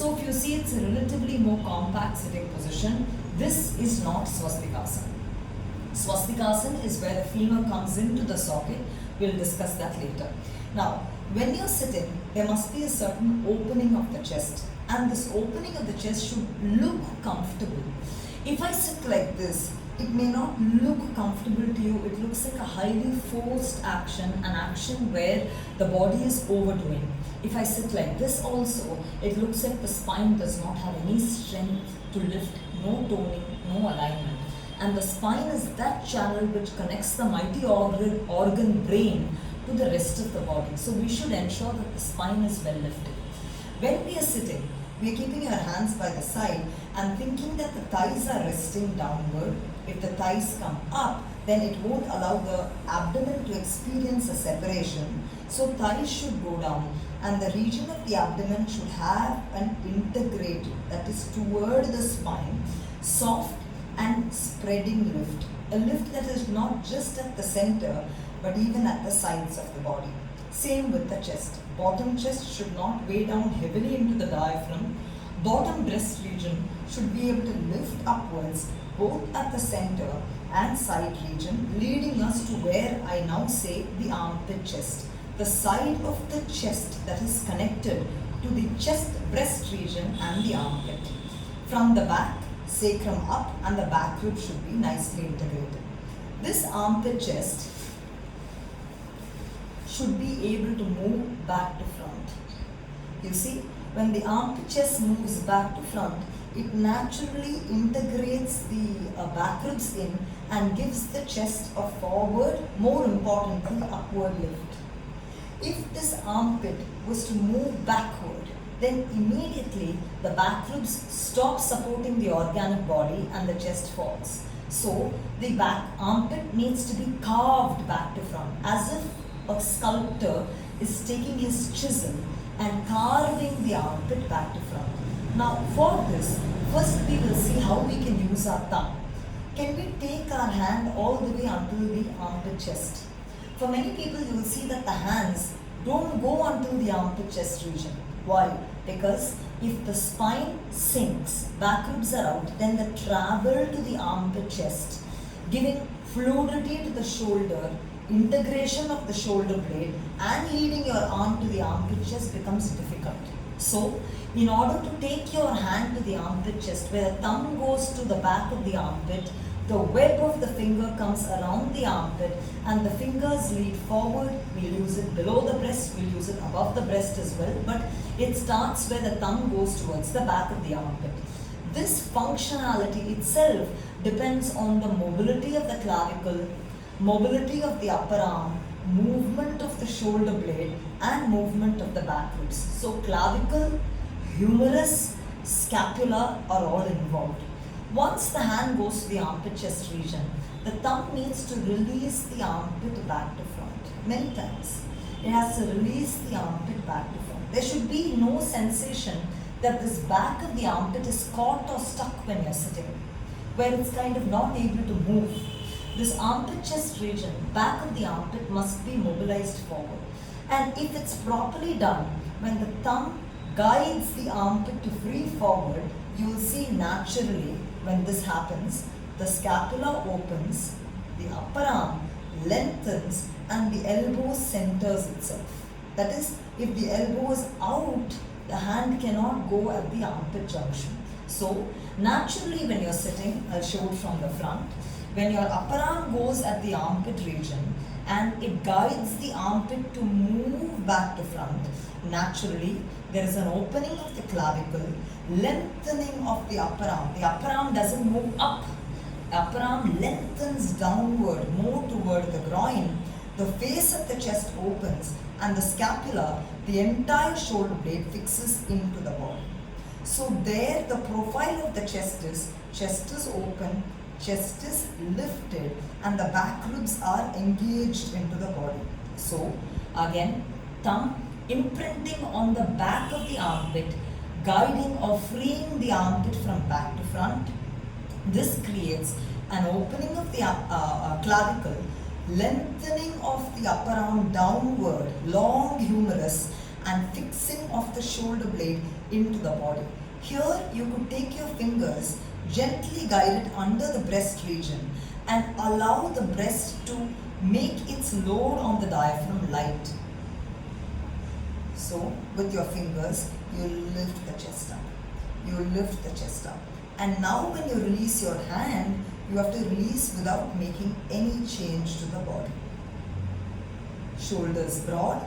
So if you see, it's a relatively more compact sitting position. This is not swastikasana. Swastikasana is where the femur comes into the socket. We'll discuss that later. Now, when you're sitting, there must be a certain opening of the chest, and this opening of the chest should look comfortable. If I sit like this, it may not look comfortable to you. It looks like a highly forced action, an action where the body is overdoing. If I sit like this also, it looks like the spine does not have any strength to lift, no toning, no alignment. And the spine is that channel which connects the mighty organ brain to the rest of the body. So we should ensure that the spine is well lifted. When we are sitting, we are keeping our hands by the side and thinking that the thighs are resting downward. If the thighs come up, then it won't allow the abdomen to experience a separation. So thighs should go down, and the region of the abdomen should have an integrated, that is toward the spine, soft and spreading lift. A lift that is not just at the center, but even at the sides of the body. Same with the chest. Bottom chest should not weigh down heavily into the diaphragm. Bottom breast region should be able to lift upwards both at the center and side region, leading us to where I now say the armpit chest. The side of the chest that is connected to the chest breast region and the armpit. From the back, sacrum up and the back rib should be nicely integrated. This armpit chest should be able to move back to front. You see, when the armpit chest moves back to front, it naturally integrates the back ribs in and gives the chest a forward, more importantly, upward lift. If this armpit was to move backward, then immediately the back ribs stop supporting the organic body and the chest falls. So the back armpit needs to be carved back to front, as if a sculptor is taking his chisel and carving the armpit back to front. Now for this, first we will see how we can use our thumb. Can we take our hand all the way until the armpit chest? For many people, you will see that the hands don't go until the armpit chest region. Why? Because if the spine sinks, back ribs are out, then the travel to the armpit chest, giving fluidity to the shoulder, integration of the shoulder blade, and leading your arm to the armpit chest becomes difficult. So, in order to take your hand to the armpit chest, where the thumb goes to the back of the armpit, the web of the finger comes around the armpit and the fingers lead forward. We'll use it below the breast, we'll use it above the breast as well, but it starts where the thumb goes towards the back of the armpit. This functionality itself depends on the mobility of the clavicle, mobility of the upper arm, movement of the shoulder blade, and movement of the back ribs. So clavicle, humerus, scapula are all involved. Once the hand goes to the armpit chest region, the thumb needs to release the armpit back to front. Many times, it has to release the armpit back to front. There should be no sensation that this back of the armpit is caught or stuck when you're sitting, where it's kind of not able to move. This armpit chest region, back of the armpit, must be mobilized forward. And if it's properly done, when the thumb guides the armpit to free forward, you will see naturally when this happens, the scapula opens, the upper arm lengthens, and the elbow centers itself. That is, if the elbow is out, the hand cannot go at the armpit junction. So, naturally when you're sitting, I'll show it from the front, when your upper arm goes at the armpit region and it guides the armpit to move back to front, naturally there is an opening of the clavicle, lengthening of the upper arm. The upper arm doesn't move up. The upper arm lengthens downward, more toward the groin. The face of the chest opens and the scapula, the entire shoulder blade, fixes into the body. So there the profile of the chest is open, chest is lifted, and the back ribs are engaged into the body. So again, thumb imprinting on the back of the armpit, guiding or freeing the armpit from back to front. This creates an opening of the clavicle, lengthening of the upper arm downward, long humerus, and fixing of the shoulder blade into the body. Here you could take your fingers, gently guide it under the breast region and allow the breast to make its load on the diaphragm light. So with your fingers, you lift the chest up. You lift the chest up. And now when you release your hand, you have to release without making any change to the body. Shoulders broad,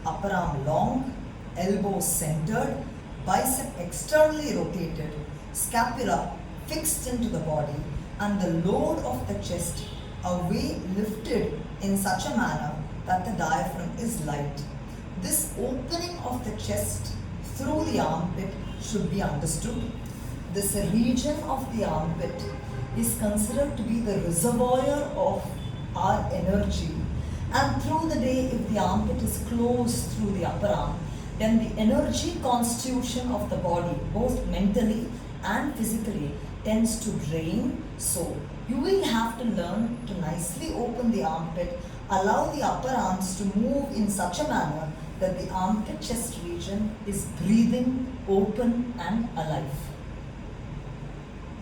upper arm long, elbows centered, bicep externally rotated, scapula fixed into the body, and the load of the chest away lifted in such a manner that the diaphragm is light. This opening of the chest through the armpit should be understood. This region of the armpit is considered to be the reservoir of our energy, and through the day, if the armpit is closed through the upper arm, then the energy constitution of the body, both mentally and physically, tends to drain. So you will have to learn to nicely open the armpit, allow the upper arms to move in such a manner that the armpit chest region is breathing, open and alive.